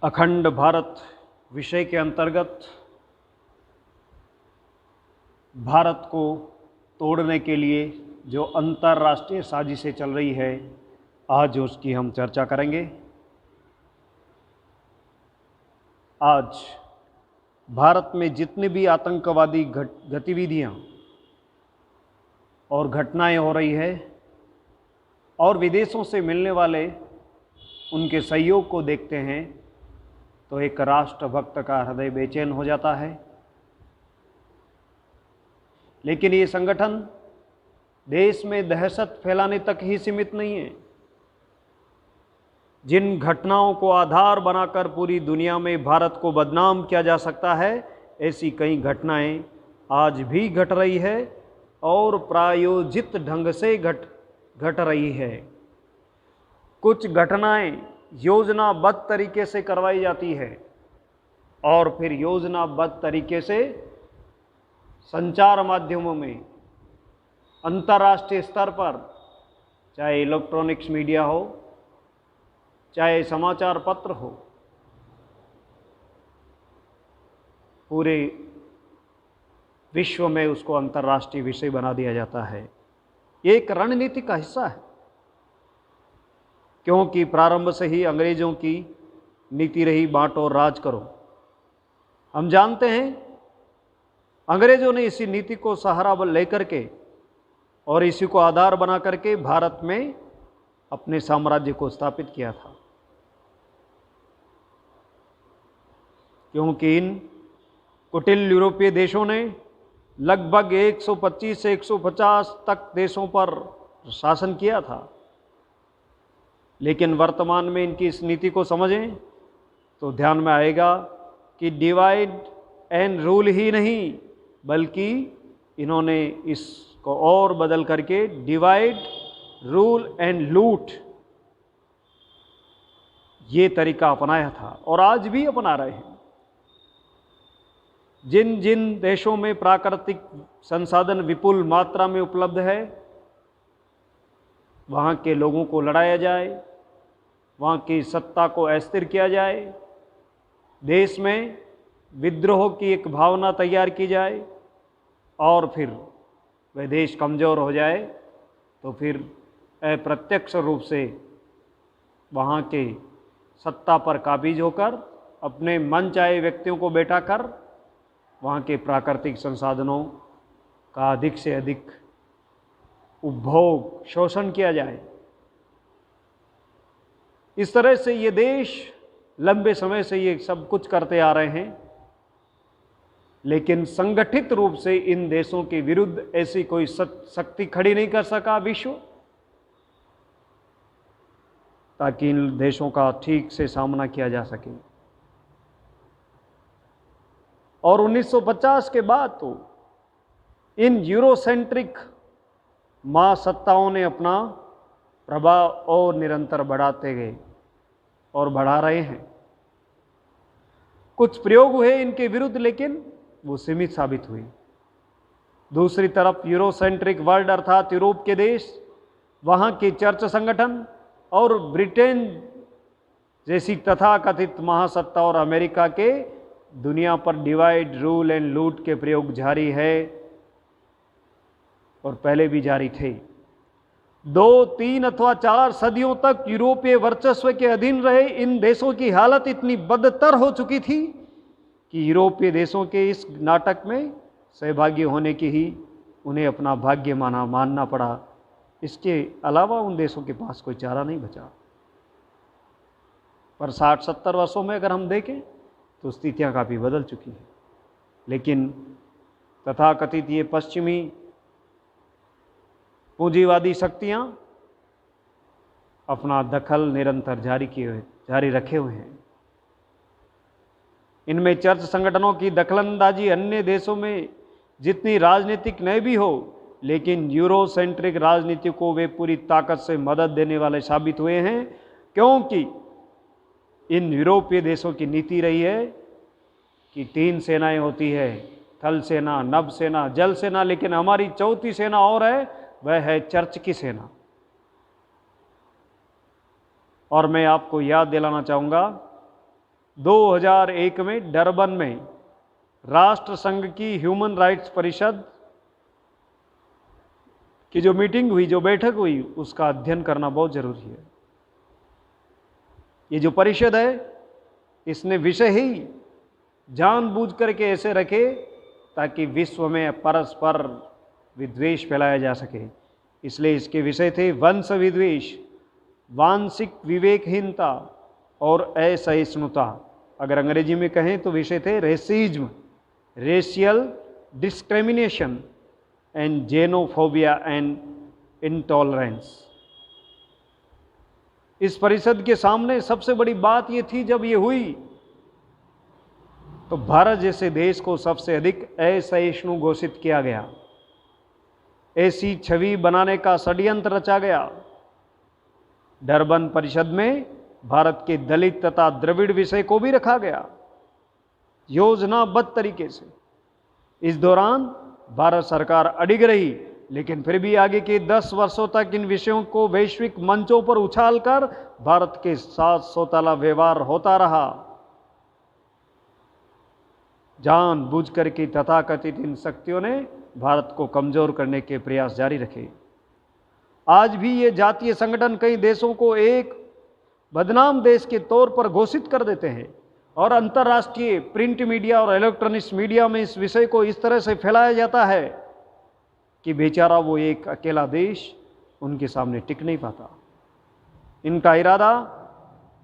अखंड भारत विषय के अंतर्गत भारत को तोड़ने के लिए जो अंतर्राष्ट्रीय साजिशें चल रही है, आज उसकी हम चर्चा करेंगे। आज भारत में जितनी भी आतंकवादी गतिविधियां और घटनाएं हो रही है और विदेशों से मिलने वाले उनके सहयोग को देखते हैं तो एक राष्ट्रभक्त का हृदय बेचैन हो जाता है। लेकिन ये संगठन देश में दहशत फैलाने तक ही सीमित नहीं है। जिन घटनाओं को आधार बनाकर पूरी दुनिया में भारत को बदनाम किया जा सकता है, ऐसी कई घटनाएं आज भी घट रही है और प्रायोजित ढंग से घट रही है। कुछ घटनाएं योजनाबद्ध तरीके से करवाई जाती है और फिर योजनाबद्ध तरीके से संचार माध्यमों में अंतर्राष्ट्रीय स्तर पर, चाहे इलेक्ट्रॉनिक्स मीडिया हो, चाहे समाचार पत्र हो, पूरे विश्व में उसको अंतर्राष्ट्रीय विषय बना दिया जाता है। ये एक रणनीति का हिस्सा है, क्योंकि प्रारंभ से ही अंग्रेजों की नीति रही बांट और राज करो। हम जानते हैं अंग्रेजों ने इसी नीति को सहारा लेकर के और इसी को आधार बना करके भारत में अपने साम्राज्य को स्थापित किया था, क्योंकि इन कुटिल यूरोपीय देशों ने लगभग 125 से 150 तक देशों पर शासन किया था। लेकिन वर्तमान में इनकी इस नीति को समझें तो ध्यान में आएगा कि डिवाइड एंड रूल ही नहीं, बल्कि इन्होंने इसको और बदल करके डिवाइड रूल एंड लूट ये तरीका अपनाया था और आज भी अपना रहे हैं। जिन जिन देशों में प्राकृतिक संसाधन विपुल मात्रा में उपलब्ध है, वहाँ के लोगों को लड़ाया जाए, वहाँ की सत्ता को अस्थिर किया जाए, देश में विद्रोह की एक भावना तैयार की जाए और फिर वह देश कमज़ोर हो जाए तो फिर अप्रत्यक्ष रूप से वहाँ के सत्ता पर काबिज होकर अपने मनचाहे व्यक्तियों को बैठाकर वहाँ के प्राकृतिक संसाधनों का अधिक से अधिक उपभोग, शोषण किया जाए। इस तरह से ये देश लंबे समय से ये सब कुछ करते आ रहे हैं, लेकिन संगठित रूप से इन देशों के विरुद्ध ऐसी कोई शक्ति खड़ी नहीं कर सका विश्व, ताकि इन देशों का ठीक से सामना किया जा सके। और 1950 के बाद तो इन यूरोसेंट्रिक महासत्ताओं ने अपना प्रभाव और निरंतर बढ़ाते गए और बढ़ा रहे हैं। कुछ प्रयोग हुए इनके विरुद्ध, लेकिन वो सीमित साबित हुई। दूसरी तरफ यूरोसेंट्रिक वर्ल्ड अर्थात यूरोप के देश, वहाँ के चर्च संगठन और ब्रिटेन जैसी तथाकथित महासत्ता और अमेरिका के दुनिया पर डिवाइड रूल एंड लूट के प्रयोग जारी है और पहले भी जारी थे। 2, 3 अथवा 4 सदियों तक यूरोपीय वर्चस्व के अधीन रहे इन देशों की हालत इतनी बदतर हो चुकी थी कि यूरोपीय देशों के इस नाटक में सहभागी होने की ही उन्हें अपना भाग्य मानना पड़ा। इसके अलावा उन देशों के पास कोई चारा नहीं बचा। पर 60-70 वर्षों में अगर हम देखें तो स्थितियां काफ़ी बदल चुकी हैं। लेकिन तथाकथित ये पश्चिमी पूंजीवादी शक्तियां अपना दखल निरंतर जारी रखे हुए हैं। इनमें चर्च संगठनों की दखलंदाजी अन्य देशों में जितनी राजनीतिक नहीं भी हो, लेकिन यूरोसेंट्रिक राजनीति को वे पूरी ताकत से मदद देने वाले साबित हुए हैं, क्योंकि इन यूरोपीय देशों की नीति रही है कि 3 सेनाएं होती है, थल सेना, नभ सेना, जल सेना, लेकिन हमारी चौथी सेना और है, वह है चर्च की सेना। और मैं आपको याद दिलाना चाहूँगा, 2001 में डरबन में राष्ट्र संघ की ह्यूमन राइट्स परिषद की जो मीटिंग हुई, जो बैठक हुई, उसका अध्ययन करना बहुत जरूरी है। ये जो परिषद है, इसने विषय ही जानबूझ करके ऐसे रखे ताकि विश्व में परस्पर विद्वेष फैलाया जा सके। इसलिए इसके विषय थे वंश विद्वेष, वांशिक विवेकहीनता और असहिष्णुता। अगर अंग्रेजी में कहें तो विषय थे racism, racial discrimination and xenophobia and intolerance. इस परिषद के सामने सबसे बड़ी बात यह थी, जब ये हुई तो भारत जैसे देश को सबसे अधिक असहिष्णु घोषित किया गया। ऐसी छवि बनाने का षड्यंत्र रचा गया। डरबन परिषद में भारत के दलित तथा द्रविड़ विषय को भी रखा गया योजनाबद्ध तरीके से। इस दौरान भारत सरकार अडिग रही, लेकिन फिर भी आगे के 10 वर्षों तक इन विषयों को वैश्विक मंचों पर उछालकर भारत के साथ सौतेला व्यवहार होता रहा। जानबूझ कर की तथाकथित इन शक्तियों ने भारत को कमजोर करने के प्रयास जारी रखे। आज भी ये जातीय संगठन कई देशों को एक बदनाम देश के तौर पर घोषित कर देते हैं और अंतर्राष्ट्रीय प्रिंट मीडिया और इलेक्ट्रॉनिक्स मीडिया में इस विषय को इस तरह से फैलाया जाता है कि बेचारा वो एक अकेला देश उनके सामने टिक नहीं पाता। इनका इरादा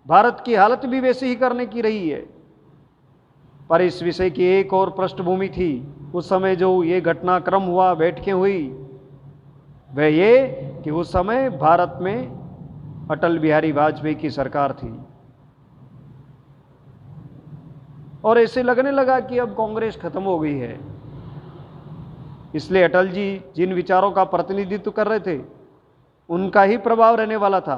भारत की हालत भी वैसी ही करने की रही है। पर इस विषय की एक और पृष्ठभूमि थी। उस समय जो ये घटनाक्रम हुआ, बैठकें हुई, वह ये कि उस समय भारत में अटल बिहारी वाजपेयी की सरकार थी और ऐसे लगने लगा कि अब कांग्रेस खत्म हो गई है। इसलिए अटल जी जिन विचारों का प्रतिनिधित्व कर रहे थे, उनका ही प्रभाव रहने वाला था,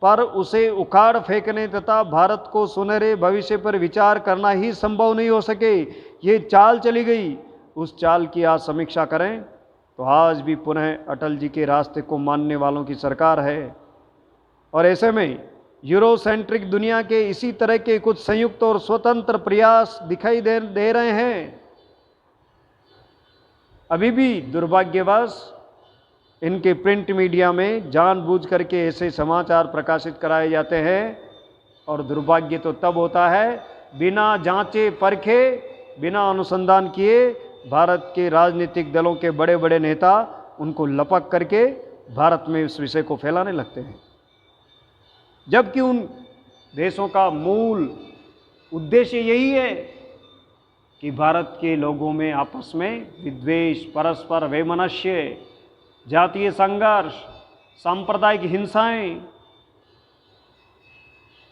पर उसे उखाड़ फेंकने तथा भारत को सुनहरे भविष्य पर विचार करना ही संभव नहीं हो सके। ये चाल चली गई। उस चाल की आज समीक्षा करें तो आज भी पुनः अटल जी के रास्ते को मानने वालों की सरकार है। और ऐसे में यूरोसेंट्रिक दुनिया के इसी तरह के कुछ संयुक्त और स्वतंत्र प्रयास दिखाई दे रहे हैं। अभी भी दुर्भाग्यवश इनके प्रिंट मीडिया में जानबूझ करके ऐसे समाचार प्रकाशित कराए जाते हैं, और दुर्भाग्य तो तब होता है बिना जांचे परखे, बिना अनुसंधान किए भारत के राजनीतिक दलों के बड़े बड़े नेता उनको लपक करके भारत में इस विषय को फैलाने लगते हैं, जबकि उन देशों का मूल उद्देश्य यही है कि भारत के लोगों में आपस में विद्वेष, परस्पर वैमनस्य, जातीय संघर्ष, सांप्रदायिक हिंसाएं,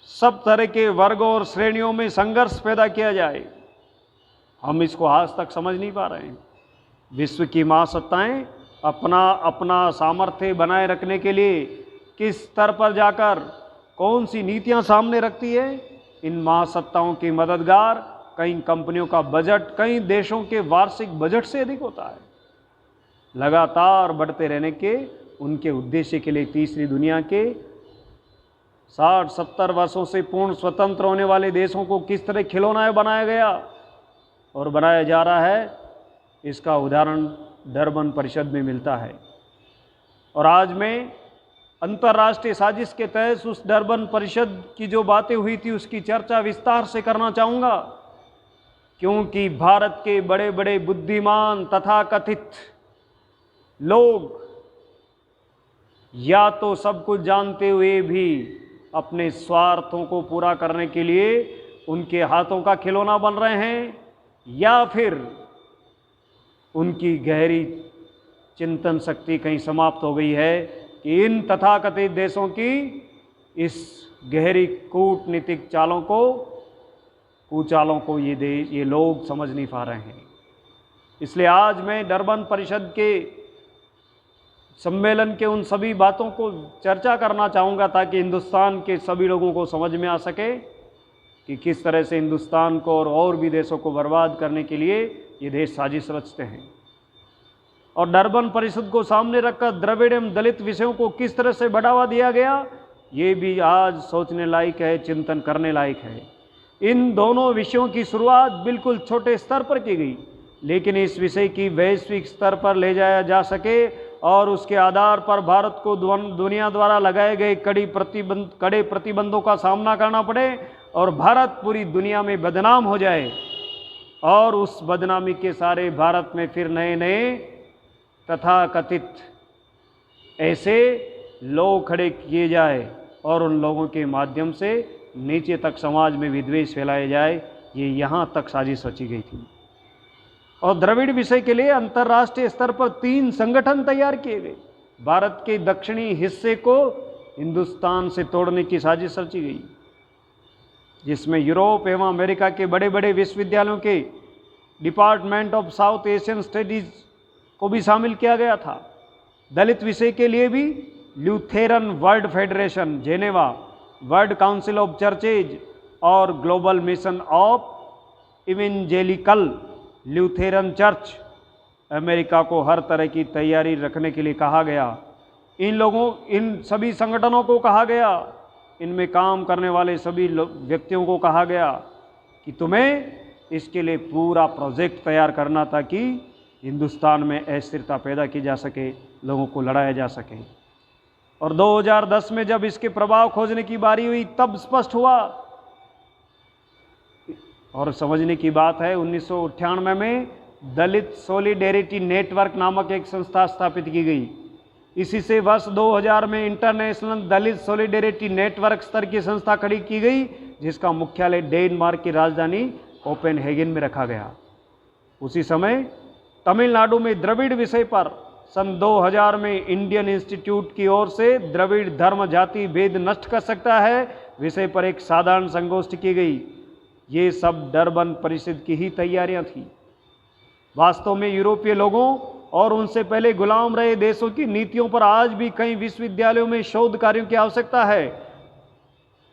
सब तरह के वर्गों और श्रेणियों में संघर्ष पैदा किया जाए। हम इसको आज तक समझ नहीं पा रहे हैं। विश्व की महासत्ताएं अपना अपना सामर्थ्य बनाए रखने के लिए किस स्तर पर जाकर कौन सी नीतियां सामने रखती है, इन महासत्ताओं की मददगार कई कंपनियों का बजट कई देशों के वार्षिक बजट से अधिक होता है। लगातार बढ़ते रहने के उनके उद्देश्य के लिए तीसरी दुनिया के 60-70 वर्षों से पूर्ण स्वतंत्र होने वाले देशों को किस तरह खिलौना बनाया गया और बनाया जा रहा है, इसका उदाहरण डरबन परिषद में मिलता है। और आज मैं अंतर्राष्ट्रीय साजिश के तहत उस डरबन परिषद की जो बातें हुई थी उसकी चर्चा विस्तार से करना चाहूँगा, क्योंकि भारत के बड़े बड़े बुद्धिमान तथाकथित लोग या तो सब कुछ जानते हुए भी अपने स्वार्थों को पूरा करने के लिए उनके हाथों का खिलौना बन रहे हैं, या फिर उनकी गहरी चिंतन शक्ति कहीं समाप्त हो गई है कि इन तथाकथित देशों की इस गहरी कूटनीतिक कुचालों को ये लोग समझ नहीं पा रहे हैं। इसलिए आज मैं डरबन परिषद के सम्मेलन के उन सभी बातों को चर्चा करना चाहूँगा ताकि हिंदुस्तान के सभी लोगों को समझ में आ सके कि किस तरह से हिंदुस्तान को और भी देशों को बर्बाद करने के लिए ये देश साजिश रचते हैं। और डरबन परिषद को सामने रखकर द्रविड़ एवं दलित विषयों को किस तरह से बढ़ावा दिया गया, ये भी आज सोचने लायक है, चिंतन करने लायक है। इन दोनों विषयों की शुरुआत बिल्कुल छोटे स्तर पर की गई, लेकिन इस विषय की वैश्विक स्तर पर ले जाया जा सके और उसके आधार पर भारत को दुनिया द्वारा लगाए गए कड़े प्रतिबंधों का सामना करना पड़े और भारत पूरी दुनिया में बदनाम हो जाए और उस बदनामी के सारे भारत में फिर नए नए तथाकथित ऐसे लोग खड़े किए जाए और उन लोगों के माध्यम से नीचे तक समाज में विद्वेष फैलाए जाए, ये यहाँ तक साजिश रची गई थी। और द्रविड़ विषय के लिए अंतर्राष्ट्रीय स्तर पर 3 संगठन तैयार किए गए। भारत के दक्षिणी हिस्से को हिंदुस्तान से तोड़ने की साजिश रची गई, जिसमें यूरोप एवं अमेरिका के बड़े बड़े विश्वविद्यालयों के department of south Asian studies को भी शामिल किया गया था। दलित विषय के लिए भी Lutheran World Federation, Geneva, World Council of Churches और Global Mission of Evangelical Lutheran Church America को हर तरह की तैयारी रखने के लिए कहा गया। इन सभी संगठनों को कहा गया, इनमें काम करने वाले सभी व्यक्तियों को कहा गया कि तुम्हें इसके लिए पूरा प्रोजेक्ट तैयार करना ताकि हिंदुस्तान में अस्थिरता पैदा की जा सके, लोगों को लड़ाया जा सके। और 2010 में जब इसके प्रभाव खोजने की बारी हुई तब स्पष्ट हुआ। और समझने की बात है, 1998 में दलित सॉलिडेरिटी नेटवर्क नामक एक संस्था स्थापित की गई। इसी से वर्ष 2000 में इंटरनेशनल दलित सॉलिडेरिटी नेटवर्क स्तर की संस्था खड़ी की गई, जिसका मुख्यालय डेनमार्क की राजधानी कोपेनहेगन में रखा गया। उसी समय तमिलनाडु में द्रविड़ विषय पर सन 2000 में इंडियन इंस्टीट्यूट की ओर से द्रविड़ धर्म जाति भेद नष्ट कर सकता है विषय पर एक साधारण संगोष्ठी की गई। ये सब डरबन परिषद की ही तैयारियां थी। वास्तव में यूरोपीय लोगों और उनसे पहले गुलाम रहे देशों की नीतियों पर आज भी कई विश्वविद्यालयों में शोध कार्यों की आवश्यकता है।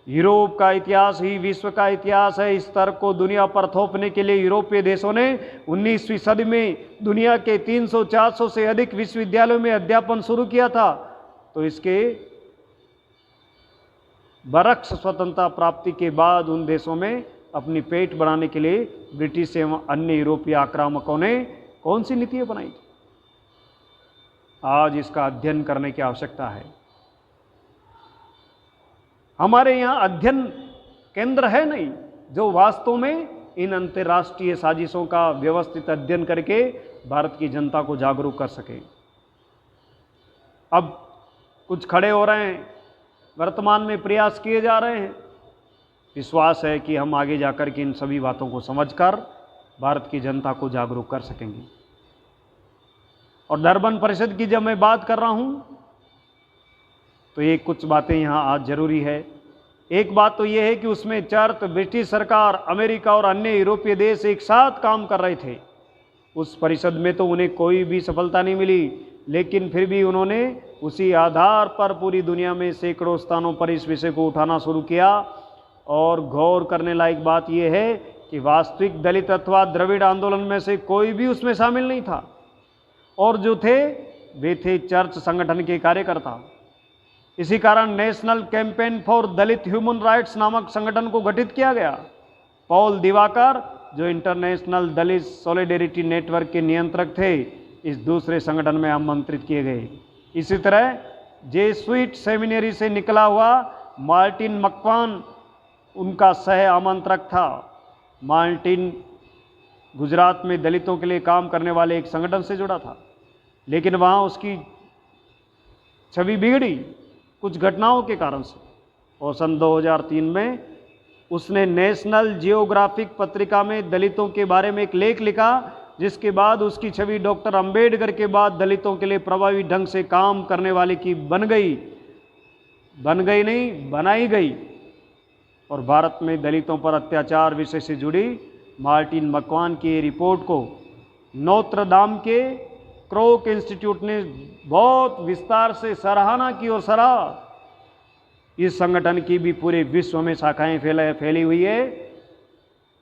यूरोप का इतिहास ही विश्व का इतिहास है। इस तर्क को दुनिया पर थोपने के लिए यूरोपीय देशों ने 19वीं सदी में दुनिया के 300-400 से अधिक विश्वविद्यालयों में अध्यापन शुरू किया था। तो इसके बरक्स स्वतंत्रता प्राप्ति के बाद उन देशों में अपनी पेट बढ़ाने के लिए ब्रिटिश एवं अन्य यूरोपीय आक्रामकों ने कौन सी नीतियां बनाई थी, आज इसका अध्ययन करने की आवश्यकता है। हमारे यहाँ अध्ययन केंद्र है नहीं जो वास्तव में इन अंतर्राष्ट्रीय साजिशों का व्यवस्थित अध्ययन करके भारत की जनता को जागरूक कर सके। अब कुछ खड़े हो रहे हैं, वर्तमान में प्रयास किए जा रहे हैं। विश्वास है कि हम आगे जाकर के इन सभी बातों को समझकर भारत की जनता को जागरूक कर सकेंगे। और डरबन परिषद की जब मैं बात कर रहा हूँ तो ये कुछ बातें यहाँ आज जरूरी है। एक बात तो ये है कि उसमें चर्च, ब्रिटिश सरकार, अमेरिका और अन्य यूरोपीय देश एक साथ काम कर रहे थे। उस परिषद में तो उन्हें कोई भी सफलता नहीं मिली, लेकिन फिर भी उन्होंने उसी आधार पर पूरी दुनिया में सैकड़ों स्थानों पर इस विषय को उठाना शुरू किया। और गौर करने लायक बात यह है कि वास्तविक दलित अथवा द्रविड़ आंदोलन में से कोई भी उसमें शामिल नहीं था, और जो थे वे थे चर्च संगठन के कार्यकर्ता। इसी कारण national campaign for Dalit human rights नामक संगठन को गठित किया गया। पॉल दिवाकर, जो इंटरनेशनल दलित सॉलिडेरिटी नेटवर्क के नियंत्रक थे, इस दूसरे संगठन में आमंत्रित किए गए। इसी तरह जेसुइट सेमिनरी से निकला हुआ मार्टिन मकवान उनका सह आमंत्रक था। मार्टिन गुजरात में दलितों के लिए काम करने वाले एक संगठन से जुड़ा था, लेकिन वहाँ उसकी छवि बिगड़ी कुछ घटनाओं के कारण से, और सन 2003 में उसने नेशनल जियोग्राफिक पत्रिका में दलितों के बारे में एक लेख लिखा, जिसके बाद उसकी छवि डॉक्टर अंबेडकर के बाद दलितों के लिए प्रभावी ढंग से काम करने वाले की बन गई नहीं, बनाई गई। और भारत में दलितों पर अत्याचार विषय से जुड़ी मार्टिन मकवान की रिपोर्ट को नोत्र दाम के क्रोक इंस्टीट्यूट ने बहुत विस्तार से सराहना की और सराहा। इस संगठन की भी पूरे विश्व में शाखाएं फैली हुई है,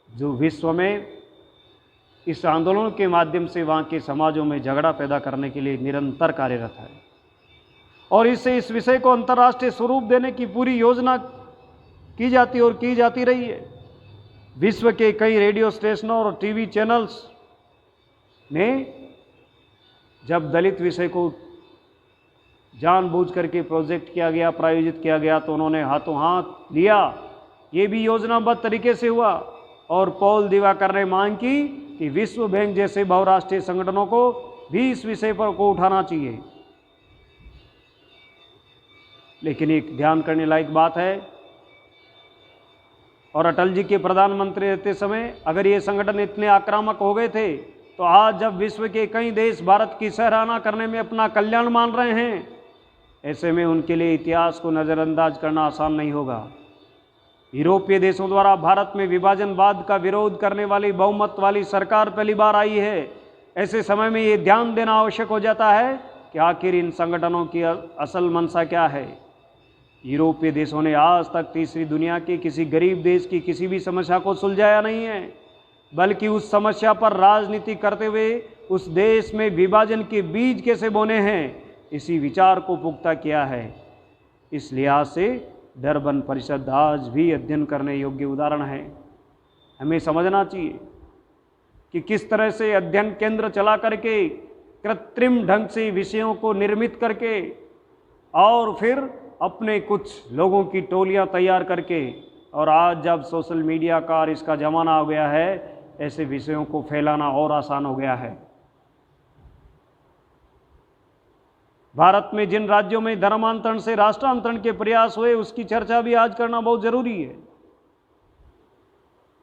जो विश्व में इस आंदोलन के माध्यम से वहाँ के समाजों में झगड़ा पैदा करने के लिए निरंतर कार्यरत है। और इससे इस विषय को अंतर्राष्ट्रीय स्वरूप देने की पूरी योजना की जाती और की जाती रही है। विश्व के कई रेडियो स्टेशनों और टीवी चैनल्स ने जब दलित विषय को जानबूझ करके प्रोजेक्ट किया गया, प्रायोजित किया गया, तो उन्होंने हाथों हाथ लिया। ये भी योजनाबद्ध तरीके से हुआ। और पॉल दिवाकर ने मांग की कि विश्व बैंक जैसे बहुराष्ट्रीय संगठनों को भी इस विषय पर को उठाना चाहिए। लेकिन एक ध्यान करने लायक बात है, और अटल जी के प्रधानमंत्री रहते समय अगर ये संगठन इतने आक्रामक हो गए थे, तो आज जब विश्व के कई देश भारत की सराहना करने में अपना कल्याण मान रहे हैं, ऐसे में उनके लिए इतिहास को नज़रअंदाज करना आसान नहीं होगा। यूरोपीय देशों द्वारा भारत में विभाजनवाद का विरोध करने वाली बहुमत वाली सरकार पहली बार आई है। ऐसे समय में ये ध्यान देना आवश्यक हो जाता है कि आखिर इन संगठनों की असल मंशा क्या है। यूरोपीय देशों ने आज तक तीसरी दुनिया के किसी गरीब देश की किसी भी समस्या को सुलझाया नहीं है, बल्कि उस समस्या पर राजनीति करते हुए उस देश में विभाजन के बीज कैसे बोने हैं, इसी विचार को पुख्ता किया है। इस लिहाज से डरबन परिषद आज भी अध्ययन करने योग्य उदाहरण है। हमें समझना चाहिए कि किस तरह से अध्ययन केंद्र चला करके कृत्रिम ढंग से विषयों को निर्मित करके और फिर अपने कुछ लोगों की टोलियां तैयार करके, और आज जब सोशल मीडिया का और इसका ज़माना हो गया है, ऐसे विषयों को फैलाना और आसान हो गया है। भारत में जिन राज्यों में धर्मांतरण से राष्ट्रांतरण के प्रयास हुए, उसकी चर्चा भी आज करना बहुत जरूरी है।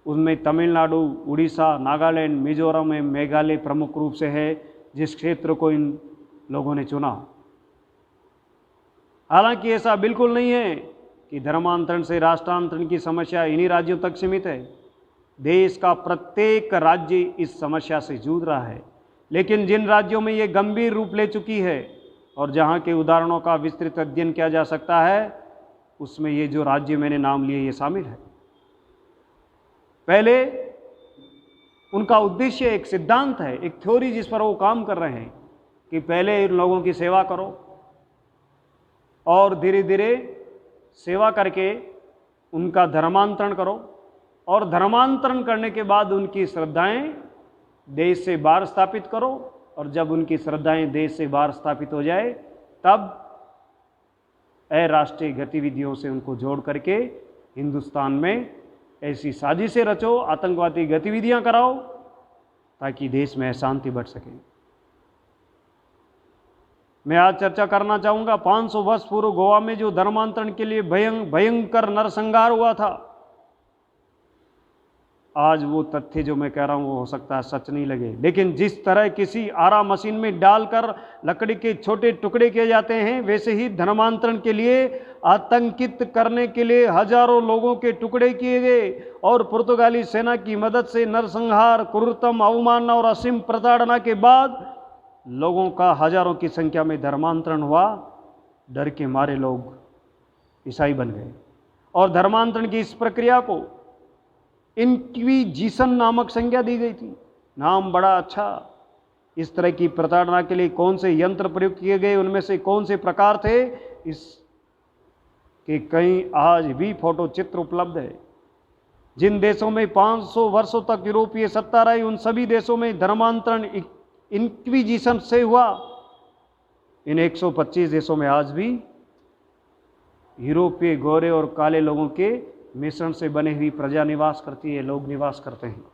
उनमें तमिलनाडु, उड़ीसा, नागालैंड, मिजोरम एवं मेघालय प्रमुख रूप से है, जिस क्षेत्र को इन लोगों ने चुना। हालांकि ऐसा बिल्कुल नहीं है कि धर्मांतरण से राष्ट्रांतरण की समस्या इन्हीं राज्यों तक सीमित है। देश का प्रत्येक राज्य इस समस्या से जूझ रहा है, लेकिन जिन राज्यों में ये गंभीर रूप ले चुकी है और जहाँ के उदाहरणों का विस्तृत अध्ययन किया जा सकता है, उसमें ये जो राज्य मैंने नाम लिए ये शामिल है। पहले उनका उद्देश्य एक सिद्धांत है, एक थ्योरी जिस पर वो काम कर रहे हैं कि पहले इन लोगों की सेवा करो और धीरे धीरे सेवा करके उनका धर्मांतरण करो, और धर्मांतरण करने के बाद उनकी श्रद्धाएं देश से बाहर स्थापित करो, और जब उनकी श्रद्धाएं देश से बाहर स्थापित हो जाए तब अराष्ट्रीय गतिविधियों से उनको जोड़ करके हिंदुस्तान में ऐसी साजिशें रचो, आतंकवादी गतिविधियां कराओ, ताकि देश में अशांति बढ़ सके। मैं आज चर्चा करना चाहूँगा 500 वर्ष पूर्व गोवा में जो धर्मांतरण के लिए भयंकर नरसंहार हुआ था। आज वो तथ्य जो मैं कह रहा हूँ वो हो सकता है सच नहीं लगे, लेकिन जिस तरह किसी आरा मशीन में डालकर लकड़ी के छोटे टुकड़े किए जाते हैं, वैसे ही धर्मांतरण के लिए आतंकित करने के लिए हजारों लोगों के टुकड़े किए गए, और पुर्तगाली सेना की मदद से नरसंहार, क्रूरतम अवमानना और असीम प्रताड़ना के बाद लोगों का हजारों की संख्या में धर्मांतरण हुआ। डर के मारे लोग ईसाई बन गए, और धर्मांतरण की इस प्रक्रिया को इंक्विजिशन नामक संज्ञा दी गई थी। नाम बड़ा अच्छा। इस तरह की प्रताड़ना के लिए कौन से यंत्र प्रयुक्त किए गए, उनमें से कौन से प्रकार थे, इसके कई आज भी फोटो चित्र उपलब्ध है। जिन देशों में 500 वर्षों तक यूरोपीय सत्ता रही, उन सभी देशों में धर्मांतरण इंक्विजिशन से हुआ। इन 125 देशों में आज भी यूरोपीय गोरे और काले लोगों के मिश्रण से बनी हुई प्रजा निवास करती है, लोग निवास करते हैं।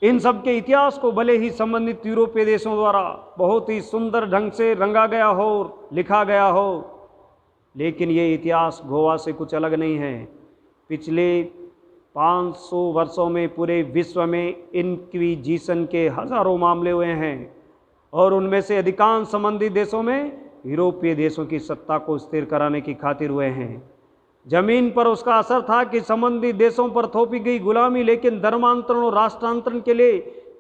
इन सब के इतिहास को भले ही संबंधित यूरोपीय देशों द्वारा बहुत ही सुंदर ढंग से रंगा गया हो, लिखा गया हो, लेकिन ये इतिहास गोवा से कुछ अलग नहीं है। पिछले 500 वर्षों में पूरे विश्व में इंक्विजिशन के हजारों मामले हुए हैं, और उनमें से अधिकांश संबंधित देशों में यूरोपीय देशों की सत्ता को स्थिर कराने की खातिर हुए हैं। जमीन पर उसका असर था कि संबंधित देशों पर थोपी गई गुलामी, लेकिन धर्मांतरण और राष्ट्रांतरण के लिए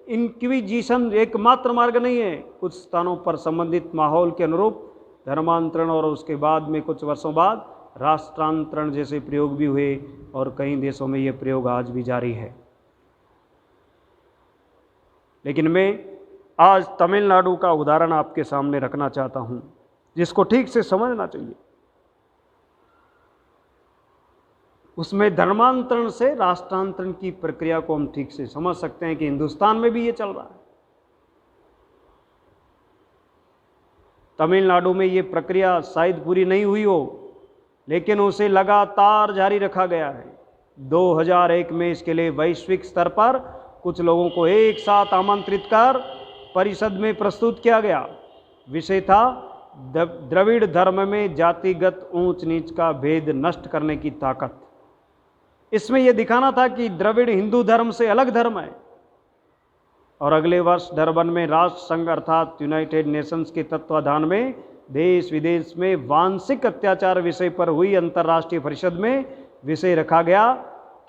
इंक्विजिशन एकमात्र मार्ग नहीं है। कुछ स्थानों पर संबंधित माहौल के अनुरूप धर्मांतरण और उसके बाद में कुछ वर्षों बाद राष्ट्रांतरण जैसे प्रयोग भी हुए, और कई देशों में ये प्रयोग आज भी जारी है। लेकिन मैं आज तमिलनाडु का उदाहरण आपके सामने रखना चाहता हूं, जिसको ठीक से समझना चाहिए। उसमें धर्मांतरण से राष्ट्रांतरण की प्रक्रिया को हम ठीक से समझ सकते हैं कि हिंदुस्तान में भी ये चल रहा है। तमिलनाडु में ये प्रक्रिया शायद पूरी नहीं हुई हो, लेकिन उसे लगातार जारी रखा गया है। 2001 में इसके लिए वैश्विक स्तर पर कुछ लोगों को एक साथ आमंत्रित कर परिषद में प्रस्तुत किया गया। विषय था द्रविड़ धर्म में जातिगत ऊंच नीच का भेद नष्ट करने की ताकत। इसमें यह दिखाना था कि द्रविड़ हिंदू धर्म से अलग धर्म है। और अगले वर्ष डरबन में राष्ट्र संघ अर्थात यूनाइटेड नेशंस के तत्वाधान में देश विदेश में वांशिक अत्याचार विषय पर हुई अंतर्राष्ट्रीय परिषद में विषय रखा गया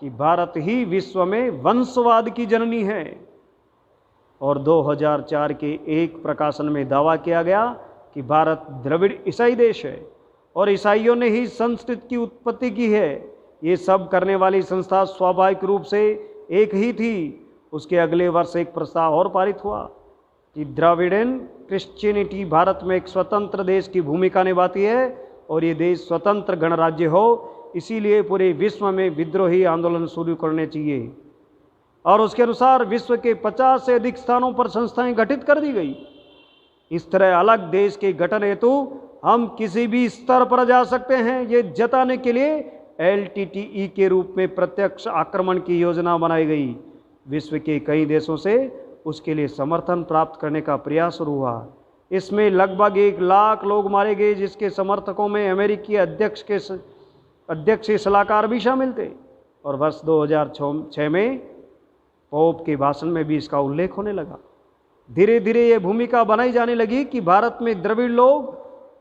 कि भारत ही विश्व में वंशवाद की जननी है। और 2004 के एक प्रकाशन में दावा किया गया कि भारत द्रविड़ ईसाई देश है और ईसाइयों ने ही संस्कृत की उत्पत्ति की है। ये सब करने वाली संस्था स्वाभाविक रूप से एक ही थी। उसके अगले वर्ष एक प्रस्ताव और पारित हुआ कि द्रविडियन क्रिश्चियनिटी भारत में एक स्वतंत्र देश की भूमिका निभाती है और ये देश स्वतंत्र गणराज्य हो, इसीलिए पूरे विश्व में विद्रोही आंदोलन शुरू करने चाहिए। और उसके अनुसार विश्व के 50 से अधिक स्थानों पर संस्थाएं गठित कर दी गई। इस तरह अलग देश के गठन हेतु हम किसी भी स्तर पर जा सकते हैं, ये जताने के लिए LTTE के रूप में प्रत्यक्ष आक्रमण की योजना बनाई गई। विश्व के कई देशों से उसके लिए समर्थन प्राप्त करने का प्रयास शुरू हुआ। इसमें लगभग 1 लाख लोग मारे गए, जिसके समर्थकों में अमेरिकी अध्यक्ष सलाहकार भी शामिल थे। और वर्ष 2006 में पोप के भाषण में भी इसका उल्लेख होने लगा। धीरे धीरे ये भूमिका बनाई जाने लगी कि भारत में द्रविड़ लोग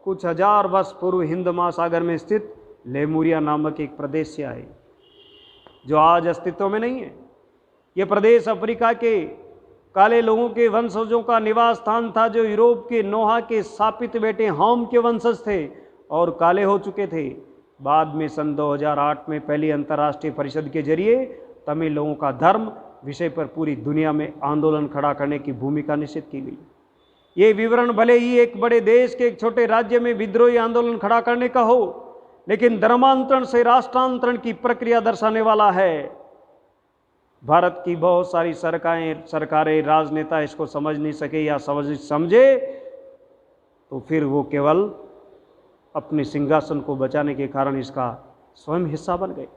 कुछ हजार वर्ष पूर्व हिंद महासागर में स्थित लेमुरिया नामक एक प्रदेश से आए, जो आज अस्तित्व में नहीं है। यह प्रदेश अफ्रीका के काले लोगों के वंशजों का निवास स्थान था, जो यूरोप के नोहा के शापित बेटे हाम के वंशज थे और काले हो चुके थे। बाद में सन 2008 में पहली अंतर्राष्ट्रीय परिषद के जरिए तमिल लोगों का धर्म विषय पर पूरी दुनिया में आंदोलन खड़ा करने की भूमिका निश्चित की गई। ये विवरण भले ही एक बड़े देश के एक छोटे राज्य में विद्रोही आंदोलन खड़ा करने का हो, लेकिन धर्मांतरण से राष्ट्रांतरण की प्रक्रिया दर्शाने वाला है। भारत की बहुत सारी सरकारें राजनेता इसको समझ नहीं सके या समझे तो फिर वो केवल अपने सिंहासन को बचाने के कारण इसका स्वयं हिस्सा बन गए।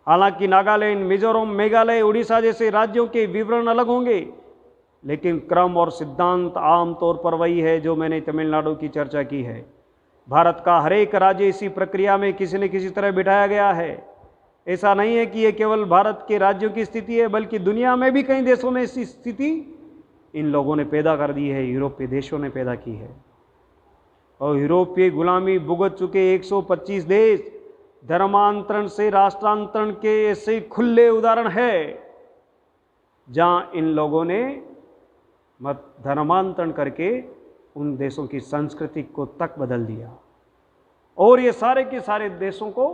हालांकि नागालैंड, मिजोरम, मेघालय, उड़ीसा जैसे राज्यों के विवरण अलग होंगे, लेकिन क्रम और सिद्धांत आमतौर पर वही है जो मैंने तमिलनाडु की चर्चा की है। भारत का हर एक राज्य इसी प्रक्रिया में किसी न किसी तरह बिठाया गया है। ऐसा नहीं है कि ये केवल भारत के राज्यों की स्थिति है, बल्कि दुनिया में भी कई देशों में ऐसी स्थिति इन लोगों ने पैदा कर दी है, यूरोपीय देशों ने पैदा की है। और यूरोपीय गुलामी भुगत चुके 125 देश धर्मांतरण से राष्ट्रांतरण के ऐसे खुले उदाहरण है, जहां इन लोगों ने धर्मांतरण करके उन देशों की संस्कृति को तक बदल दिया और ये सारे के सारे देशों को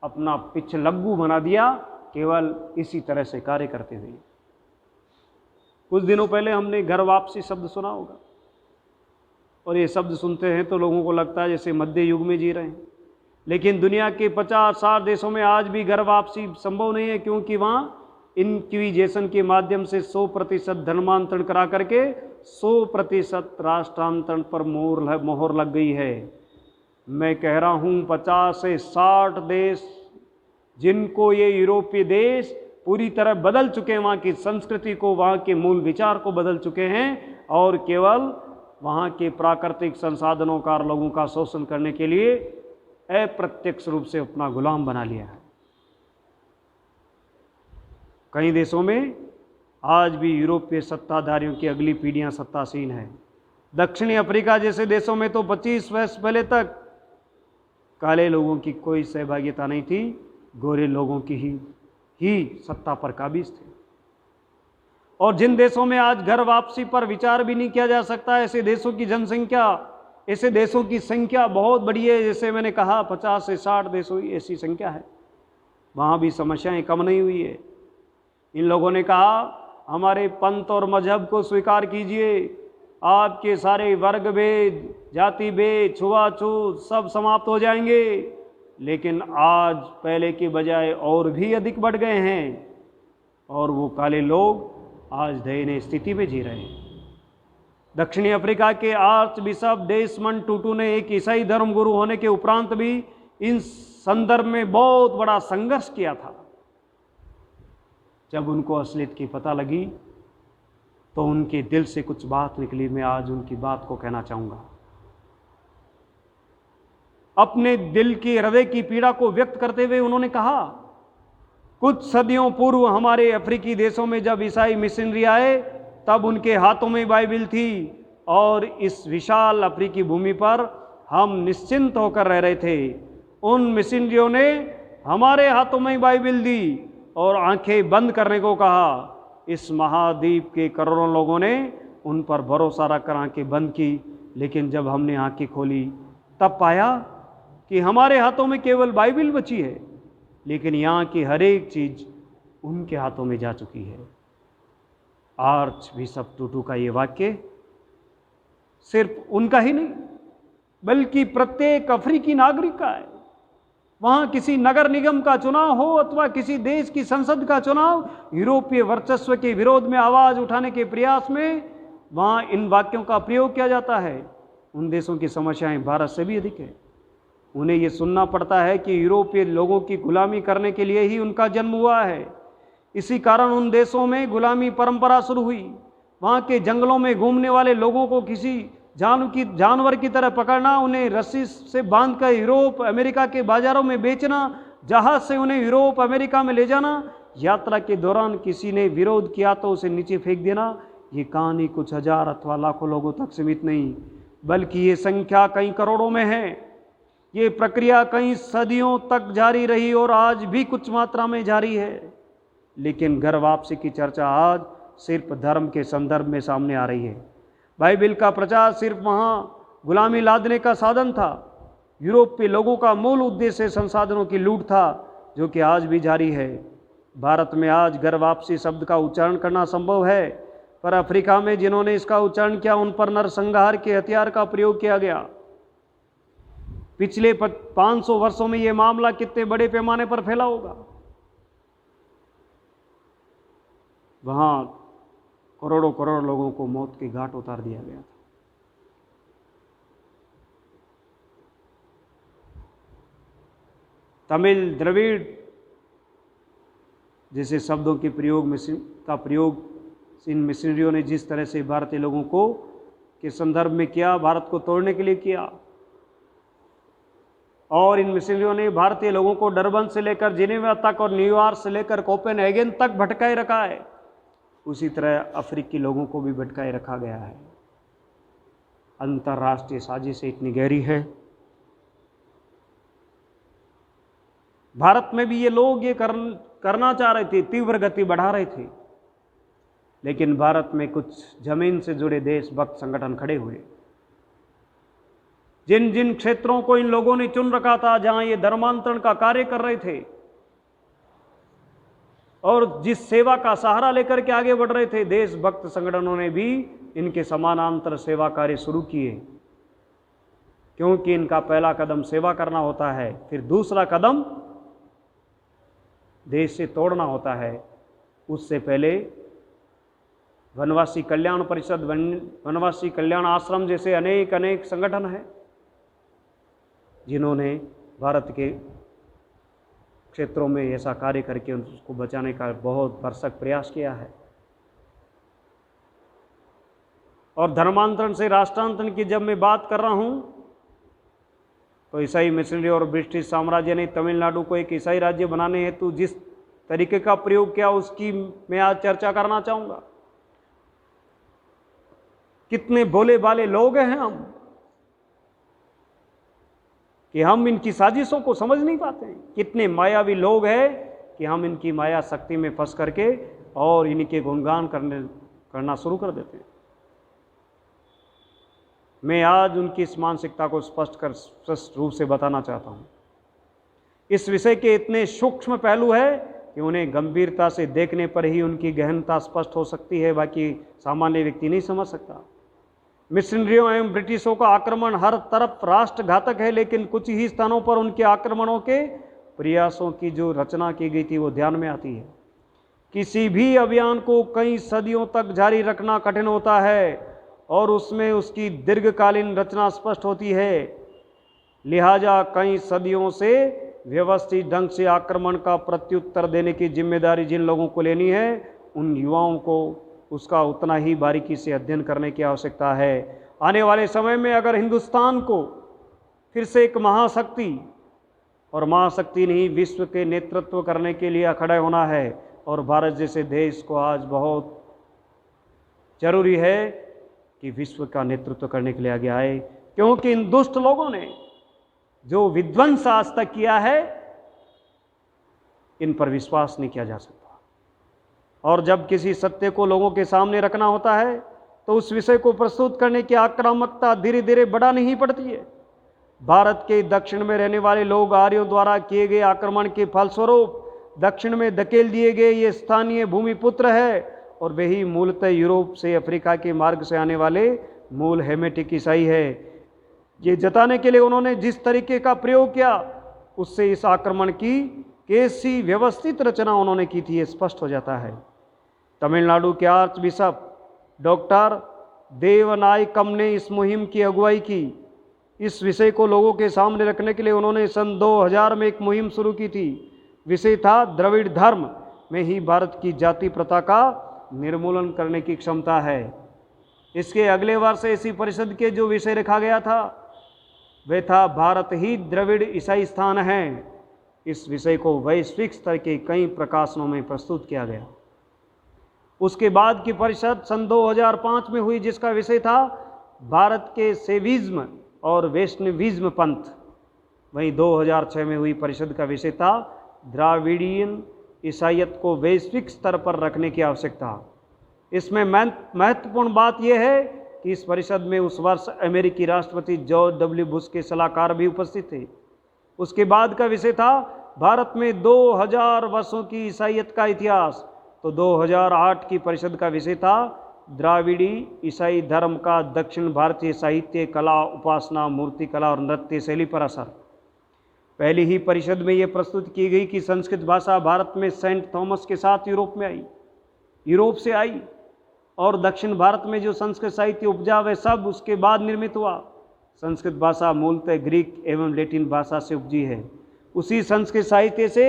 अपना पिछलग्गू बना दिया, केवल इसी तरह से कार्य करते हुए। कुछ दिनों पहले हमने घर वापसी शब्द सुना होगा, और ये शब्द सुनते हैं तो लोगों को लगता है जैसे मध्य युग में जी रहे हैं। लेकिन दुनिया के 50-60 देशों में आज भी घर वापसी संभव नहीं है, क्योंकि वहाँ इनक्विजिशन के माध्यम से 100% धर्मांतरण करा करके 100% राष्ट्रांतरण पर मोहर लग गई है। मैं कह रहा हूँ 50 से 60 देश जिनको ये यूरोपीय देश पूरी तरह बदल चुके हैं, वहाँ की संस्कृति को, वहाँ के मूल विचार को बदल चुके हैं और केवल वहाँ के प्राकृतिक संसाधनों का लोगों का शोषण करने के लिए अप्रत्यक्ष रूप से अपना गुलाम बना लिया है। कई देशों में आज भी यूरोपीय सत्ताधारियों की अगली पीढ़ियां सत्तासीन है। दक्षिणी अफ्रीका जैसे देशों में तो 25 वर्ष पहले तक काले लोगों की कोई सहभागिता नहीं थी, गोरे लोगों की ही सत्ता पर काबिज थे। और जिन देशों में आज घर वापसी पर विचार भी नहीं किया जा सकता, ऐसे देशों की संख्या बहुत बड़ी है। जैसे मैंने कहा 50 से 60 देशों की ऐसी संख्या है, वहाँ भी समस्याएं कम नहीं हुई है। इन लोगों ने कहा हमारे पंथ और मजहब को स्वीकार कीजिए, आपके सारे वर्ग भेद, जाति भेद, छुआछूत सब समाप्त हो जाएंगे। लेकिन आज पहले की बजाय और भी अधिक बढ़ गए हैं, और वो काले लोग आज दयनीय स्थिति में जी रहे हैं। दक्षिणी अफ्रीका के आर्च बिशप डेसमंड टूटू ने एक ईसाई धर्मगुरु होने के उपरांत भी इन संदर्भ में बहुत बड़ा संघर्ष किया था। जब उनको असलियत की पता लगी तो उनके दिल से कुछ बात निकली। मैं आज उनकी बात को कहना चाहूँगा। अपने दिल की, हृदय की पीड़ा को व्यक्त करते हुए उन्होंने कहा, कुछ सदियों पूर्व हमारे अफ्रीकी देशों में जब ईसाई मिशनरी आए तब उनके हाथों में बाइबिल थी, और इस विशाल अफ्रीकी भूमि पर हम निश्चिंत होकर रह रहे थे। उन मिशनरियों ने हमारे हाथों में बाइबिल दी और आंखें बंद करने को कहा। इस महाद्वीप के करोड़ों लोगों ने उन पर भरोसा रखकर आंखें बंद की, लेकिन जब हमने आंखें खोली तब पाया कि हमारे हाथों में केवल बाइबिल बची है, लेकिन यहाँ की हर एक चीज उनके हाथों में जा चुकी है। आर्च बिशप टूटू का ये वाक्य सिर्फ उनका ही नहीं, बल्कि प्रत्येक अफ्रीकी नागरिक का है। वहां किसी नगर निगम का चुनाव हो अथवा किसी देश की संसद का चुनाव, यूरोपीय वर्चस्व के विरोध में आवाज उठाने के प्रयास में वहां इन वाक्यों का प्रयोग किया जाता है। उन देशों की समस्याएं भारत से भी अधिक है। उन्हें यह सुनना पड़ता है कि यूरोपीय लोगों की गुलामी करने के लिए ही उनका जन्म हुआ है। इसी कारण उन देशों में गुलामी परंपरा शुरू हुई। वहाँ के जंगलों में घूमने वाले लोगों को किसी जानवर की तरह पकड़ना, उन्हें रस्सी से बांधकर यूरोप अमेरिका के बाजारों में बेचना, जहाज से उन्हें यूरोप अमेरिका में ले जाना, यात्रा के दौरान किसी ने विरोध किया तो उसे नीचे फेंक देना। ये कहानी कुछ हजार अथवा लाखों लोगों तक सीमित नहीं, बल्कि ये संख्या कई करोड़ों में है। ये प्रक्रिया कई सदियों तक जारी रही और आज भी कुछ मात्रा में जारी है। लेकिन घर वापसी की चर्चा आज सिर्फ धर्म के संदर्भ में सामने आ रही है। बाइबिल का प्रचार सिर्फ वहाँ गुलामी लादने का साधन था। यूरोप के लोगों का मूल उद्देश्य संसाधनों की लूट था, जो कि आज भी जारी है। भारत में आज घर वापसी शब्द का उच्चारण करना संभव है, पर अफ्रीका में जिन्होंने इसका उच्चारण किया उन पर नरसंहार के हथियार का प्रयोग किया गया। पिछले 500 वर्षों में यह मामला कितने बड़े पैमाने पर फैला होगा। वहां करोड़ों करोड़ लोगों को मौत के घाट उतार दिया गया था। तमिल, द्रविड़ जैसे शब्दों के प्रयोग इन मिशनरियों ने जिस तरह से भारतीय लोगों को के संदर्भ में किया, भारत को तोड़ने के लिए किया। और इन मिशनरियों ने भारतीय लोगों को डरबन से लेकर जिनेवा तक और न्यूयॉर्क से लेकर कोपेनहेगन तक भटकाए रखा है। उसी तरह अफ्रीकी लोगों को भी भटकाए रखा गया है। अंतर्राष्ट्रीय साजिश इतनी गहरी है। भारत में भी ये लोग ये करना चाह रहे थे, तीव्र गति बढ़ा रहे थे, लेकिन भारत में कुछ जमीन से जुड़े देशभक्त संगठन खड़े हुए। जिन जिन क्षेत्रों को इन लोगों ने चुन रखा था, जहां ये धर्मांतरण का कार्य कर रहे थे और जिस सेवा का सहारा लेकर के आगे बढ़ रहे थे, देशभक्त संगठनों ने भी इनके समानांतर सेवा कार्य शुरू किए, क्योंकि इनका पहला कदम सेवा करना होता है, फिर दूसरा कदम देश से तोड़ना होता है। उससे पहले वनवासी कल्याण परिषद, वनवासी कल्याण आश्रम जैसे अनेक संगठन हैं जिन्होंने भारत के क्षेत्रों में ऐसा कार्य करके उसको बचाने का बहुत भरसक प्रयास किया है। और धर्मांतरण से राष्ट्रांतरण की जब मैं बात कर रहा हूं, तो ईसाई मिशनरी और ब्रिटिश साम्राज्य ने तमिलनाडु को एक ईसाई राज्य बनाने हेतु जिस तरीके का प्रयोग किया, उसकी मैं आज चर्चा करना चाहूंगा। कितने भोले भाले लोग हैं हम कि हम इनकी साजिशों को समझ नहीं पाते हैं। कितने मायावी लोग हैं कि हम इनकी माया शक्ति में फंस करके और इनके गुणगान करना शुरू कर देते हैं। मैं आज उनकी इस मानसिकता को स्पष्ट रूप से बताना चाहता हूं। इस विषय के इतने सूक्ष्म पहलू है कि उन्हें गंभीरता से देखने पर ही उनकी गहनता स्पष्ट हो सकती है, बाकी सामान्य व्यक्ति नहीं समझ सकता। मिशनरियों एवं ब्रिटिशों का आक्रमण हर तरफ राष्ट्रघातक है, लेकिन कुछ ही स्थानों पर उनके आक्रमणों के प्रयासों की जो रचना की गई थी वो ध्यान में आती है। किसी भी अभियान को कई सदियों तक जारी रखना कठिन होता है और उसमें उसकी दीर्घकालीन रचना स्पष्ट होती है। लिहाजा कई सदियों से व्यवस्थित ढंग से आक्रमण का प्रत्युत्तर देने की जिम्मेदारी जिन लोगों को लेनी है, उन युवाओं को उसका उतना ही बारीकी से अध्ययन करने की आवश्यकता है। आने वाले समय में अगर हिंदुस्तान को फिर से एक महाशक्ति, और महाशक्ति नहीं विश्व के नेतृत्व करने के लिए खड़ा होना है, और भारत जैसे देश को आज बहुत जरूरी है कि विश्व का नेतृत्व करने के लिए आगे आए, क्योंकि इन दुष्ट लोगों ने जो विध्वंस आज तक किया है, इन पर विश्वास नहीं किया जा सकता। और जब किसी सत्य को लोगों के सामने रखना होता है तो उस विषय को प्रस्तुत करने की आक्रामकता धीरे धीरे बढ़ानी ही पड़ती है। भारत के दक्षिण में रहने वाले लोग आर्यों द्वारा किए गए आक्रमण के फलस्वरूप दक्षिण में धकेल दिए गए ये स्थानीय भूमिपुत्र है, और वही मूलतः यूरोप से अफ्रीका के मार्ग से आने वाले मूल हेमेटिक ईसाई है। ये जताने के लिए उन्होंने जिस तरीके का प्रयोग किया, उससे इस आक्रमण की कैसी व्यवस्थित रचना उन्होंने की थी ये स्पष्ट हो जाता है। तमिलनाडु के आर्च बिशप डॉक्टर देवनायकम ने इस मुहिम की अगुवाई की। इस विषय को लोगों के सामने रखने के लिए उन्होंने सन 2000 में एक मुहिम शुरू की थी। विषय था द्रविड़ धर्म में ही भारत की जाति प्रथा का निर्मूलन करने की क्षमता है। इसके अगले वर्ष इसी परिषद के जो विषय रखा गया था वह था भारत ही द्रविड़ ईसाई स्थान है। इस विषय को वैश्विक स्तर के कई प्रकाशनों में प्रस्तुत किया गया। उसके बाद की परिषद सन 2005 में हुई, जिसका विषय था भारत के सेविज्म और वैष्णविज्म पंथ। वहीं 2006 में हुई परिषद का विषय था द्राविडियन ईसाइयत को वैश्विक स्तर पर रखने की आवश्यकता। इसमें महत्वपूर्ण बात यह है कि इस परिषद में उस वर्ष अमेरिकी राष्ट्रपति जॉर्ज डब्ल्यू बुश के सलाहकार भी उपस्थित थे। उसके बाद का विषय था भारत में 2000 वर्षों की ईसाइयत का इतिहास। तो 2008 की परिषद का विषय था द्राविड़ी ईसाई धर्म का दक्षिण भारतीय साहित्य, कला, उपासना, मूर्ति कला और नृत्य शैली पर असर। पहली ही परिषद में यह प्रस्तुत की गई कि संस्कृत भाषा भारत में सेंट थॉमस के साथ यूरोप से आई, और दक्षिण भारत में जो संस्कृत साहित्य उपजा वह सब उसके बाद निर्मित हुआ। संस्कृत भाषा मूलतः ग्रीक एवं लैटिन भाषा से उपजी है। उसी संस्कृत साहित्य से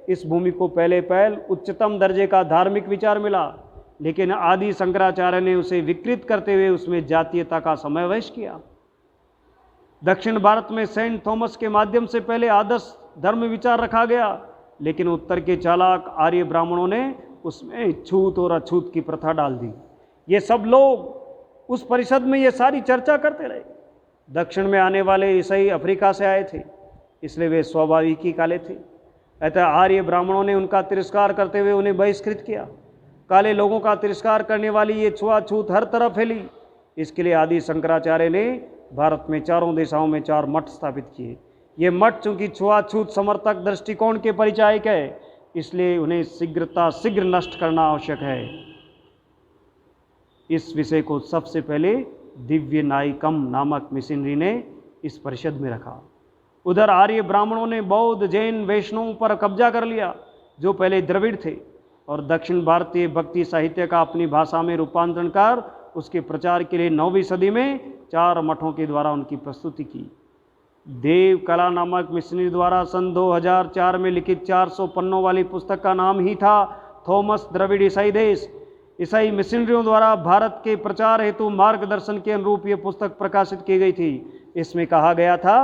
इस भूमि को पहले उच्चतम दर्जे का धार्मिक विचार मिला, लेकिन आदि शंकराचार्य ने उसे विकृत करते हुए उसमें जातीयता का समावेश किया। दक्षिण भारत में सेंट थॉमस के माध्यम से पहले आदर्श धर्म विचार रखा गया, लेकिन उत्तर के चालाक आर्य ब्राह्मणों ने उसमें छूत और अछूत की प्रथा डाल दी। ये सब लोग उस परिषद में ये सारी चर्चा करते रहे। दक्षिण में आने वाले ईसाई अफ्रीका से आए थे, इसलिए वे स्वाभाविक ही काले थे। अतः आर्य ब्राह्मणों ने उनका तिरस्कार करते हुए उन्हें बहिष्कृत किया। काले लोगों का तिरस्कार करने वाली ये छुआछूत हर तरफ फैली। इसके लिए आदि शंकराचार्य ने भारत में चारों दिशाओं में 4 मठ स्थापित किए। ये मठ चूंकि छुआछूत समर्थक दृष्टिकोण के परिचायक है, इसलिए उन्हें शीघ्र नष्ट करना आवश्यक है। इस विषय को सबसे पहले दिव्य नायकम नामक मिशनरी ने इस परिषद में रखा। उधर आर्य ब्राह्मणों ने बौद्ध, जैन, वैष्णवों पर कब्जा कर लिया जो पहले द्रविड़ थे, और दक्षिण भारतीय भक्ति साहित्य का अपनी भाषा में रूपांतरण कर उसके प्रचार के लिए 9वीं सदी में 4 मठों के द्वारा उनकी प्रस्तुति की। देव कला नामक मिशनरी द्वारा सन 2004 में लिखित 400 पन्नों वाली पुस्तक का नाम ही था थॉमस द्रविड़ ईसाई देश। ईसाई मिशनरियों द्वारा भारत के प्रचार हेतु मार्गदर्शन के अनुरूप ये पुस्तक प्रकाशित की गई थी। इसमें कहा गया था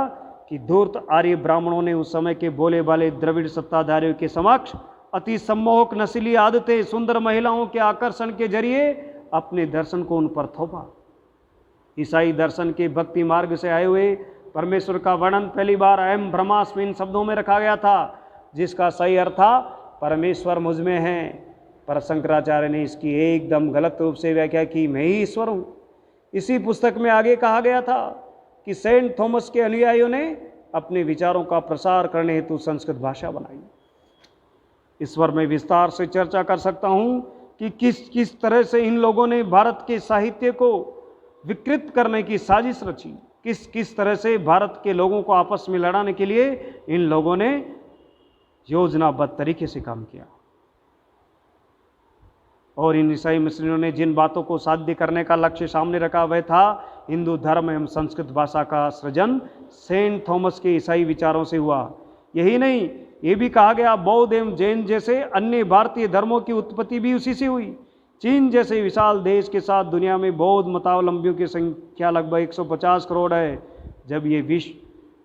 कि धूर्त आर्य ब्राह्मणों ने उस समय के बोले वाले द्रविड़ सत्ताधारियों के समक्ष अति सम्मोहक नशीली आदतें, सुंदर महिलाओं के आकर्षण के जरिए अपने दर्शन को उन पर थोपा। ईसाई दर्शन के भक्ति मार्ग से आए हुए परमेश्वर का वर्णन पहली बार अहम ब्रह्मास्मि इन शब्दों में रखा गया था, जिसका सही अर्थ था परमेश्वर मुझ में है। पर शंकराचार्य ने इसकी एकदम गलत रूप से व्याख्या की, मैं ही ईश्वर हूँ। इसी पुस्तक में आगे कहा गया था कि सेंट थॉमस के अनुयायियों ने अपने विचारों का प्रसार करने हेतु संस्कृत भाषा बनाई। ईश्वर में विस्तार से चर्चा कर सकता हूँ कि किस किस तरह से इन लोगों ने भारत के साहित्य को विकृत करने की साजिश रची। किस तरह से भारत के लोगों को आपस में लड़ाने के लिए इन लोगों ने योजनाबद्ध तरीके से काम किया। और इन ईसाई मिशनरियों ने जिन बातों को साध्य करने का लक्ष्य सामने रखा वह था हिंदू धर्म एवं संस्कृत भाषा का सृजन सेंट थॉमस के ईसाई विचारों से हुआ। यही नहीं, ये भी कहा गया बौद्ध एवं जैन जैसे अन्य भारतीय धर्मों की उत्पत्ति भी उसी से हुई। चीन जैसे विशाल देश के साथ दुनिया में बौद्ध मतावलंबियों की संख्या लगभग 150 करोड़ है। जब ये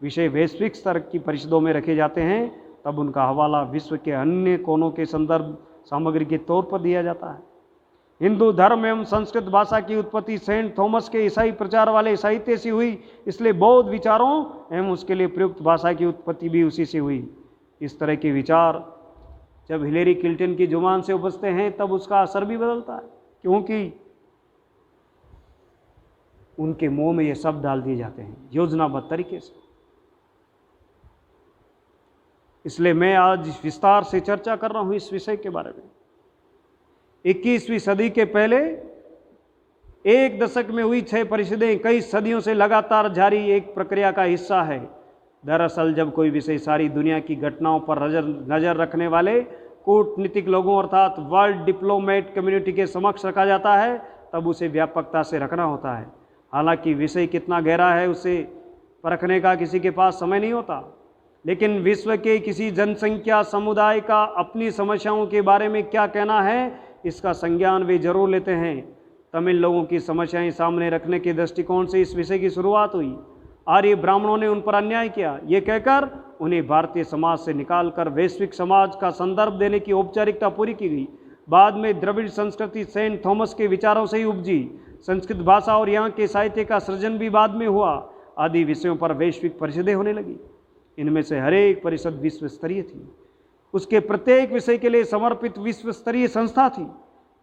विषय वैश्विक स्तर की परिषदों में रखे जाते हैं तब उनका हवाला विश्व के अन्य कोनों के संदर्भ सामग्री के तौर पर दिया जाता है। हिंदू धर्म एवं संस्कृत भाषा की उत्पत्ति सेंट थॉमस के ईसाई प्रचार वाले साहित्य से हुई, इसलिए बौद्ध विचारों एवं उसके लिए प्रयुक्त भाषा की उत्पत्ति भी उसी से हुई। इस तरह के विचार जब हिलेरी क्लिंटन की जुबान से उपजते हैं तब उसका असर भी बदलता है, क्योंकि उनके मुंह में ये शब्द डाल दिए जाते हैं योजनाबद्ध तरीके से। इसलिए मैं आज विस्तार से चर्चा कर रहा हूं इस विषय के बारे में। 21वीं सदी के पहले एक दशक में हुई 6 परिषदें कई सदियों से लगातार जारी एक प्रक्रिया का हिस्सा है। दरअसल जब कोई विषय सारी दुनिया की घटनाओं पर नजर रखने वाले कूटनीतिक लोगों अर्थात वर्ल्ड डिप्लोमेट कम्युनिटी के समक्ष रखा जाता है तब उसे व्यापकता से रखना होता है। हालांकि विषय कितना गहरा है उसे परखने का किसी के पास समय नहीं होता, लेकिन विश्व के किसी जनसंख्या समुदाय का अपनी समस्याओं के बारे में क्या कहना है इसका संज्ञान वे जरूर लेते हैं। तमिल लोगों की समस्याएं सामने रखने के दृष्टिकोण से इस विषय की शुरुआत हुई। आर्य ब्राह्मणों ने उन पर अन्याय किया, ये कहकर उन्हें भारतीय समाज से निकालकर वैश्विक समाज का संदर्भ देने की औपचारिकता पूरी की गई। बाद में द्रविड़ संस्कृति सेंट थॉमस के विचारों से ही उपजी। संस्कृत भाषा और यहाँ के साहित्य का सृजन भी बाद में हुआ। आदि विषयों पर वैश्विक परिषदें होने लगी। इनमें से हर एक परिषद विश्व स्तरीय थी। उसके प्रत्येक विषय के लिए समर्पित विश्व स्तरीय संस्था थी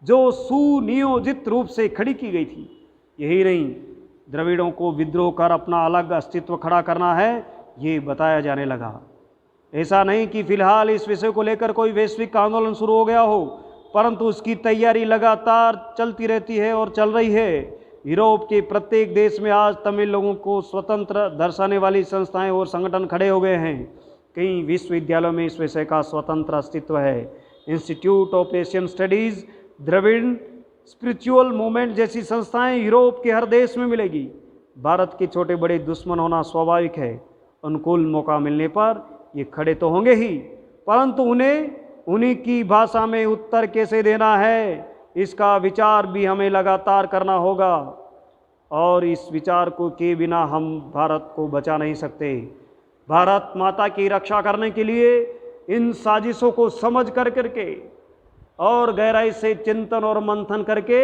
जो सुनियोजित रूप से खड़ी की गई थी। यही नहीं, द्रविड़ों को विद्रोह कर अपना अलग अस्तित्व खड़ा करना है ये बताया जाने लगा। ऐसा नहीं कि फिलहाल इस विषय को लेकर कोई वैश्विक आंदोलन शुरू हो गया हो, परंतु उसकी तैयारी लगातार चलती रहती है और चल रही है। यूरोप के प्रत्येक देश में आज तमिल लोगों को स्वतंत्र दर्शाने वाली संस्थाएं और संगठन खड़े हो गए हैं। कई विश्वविद्यालयों में इस विषय का स्वतंत्र अस्तित्व है। Institute of Asian studies, Dravid spiritual movement जैसी संस्थाएं यूरोप के हर देश में मिलेगी। भारत के छोटे बड़े दुश्मन होना स्वाभाविक है। अनुकूल मौका मिलने पर ये खड़े तो होंगे ही, परंतु उन्हें उन्हीं की भाषा में उत्तर कैसे देना है इसका विचार भी हमें लगातार करना होगा। और इस विचार को के बिना हम भारत को बचा नहीं सकते। भारत माता की रक्षा करने के लिए इन साजिशों को समझ करके और गहराई से चिंतन और मंथन करके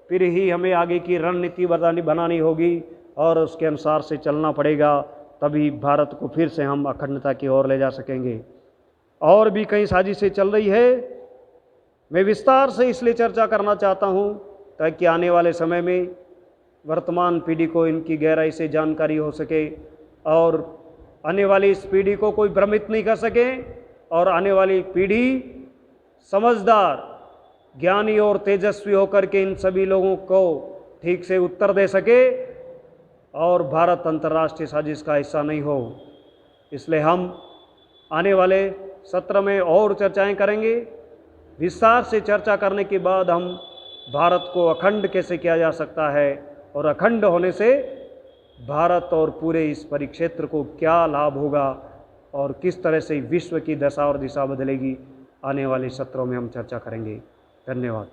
फिर ही हमें आगे की रणनीति बनानी होगी और उसके अनुसार से चलना पड़ेगा। तभी भारत को फिर से हम अखंडता की ओर ले जा सकेंगे। और भी कई साजिशें चल रही है। मैं विस्तार से इसलिए चर्चा करना चाहता हूँ ताकि आने वाले समय में वर्तमान पीढ़ी को इनकी गहराई से जानकारी हो सके और आने वाली इस पीढ़ी को कोई भ्रमित नहीं कर सके और आने वाली पीढ़ी समझदार, ज्ञानी और तेजस्वी होकर के इन सभी लोगों को ठीक से उत्तर दे सके और भारत अंतर्राष्ट्रीय साजिश का हिस्सा नहीं हो। इसलिए हम आने वाले सत्र में और चर्चाएं करेंगे। विस्तार से चर्चा करने के बाद हम भारत को अखंड कैसे किया जा सकता है और अखंड होने से भारत और पूरे इस परिक्षेत्र को क्या लाभ होगा और किस तरह से विश्व की दशा और दिशा बदलेगी, आने वाले सत्रों में हम चर्चा करेंगे। धन्यवाद।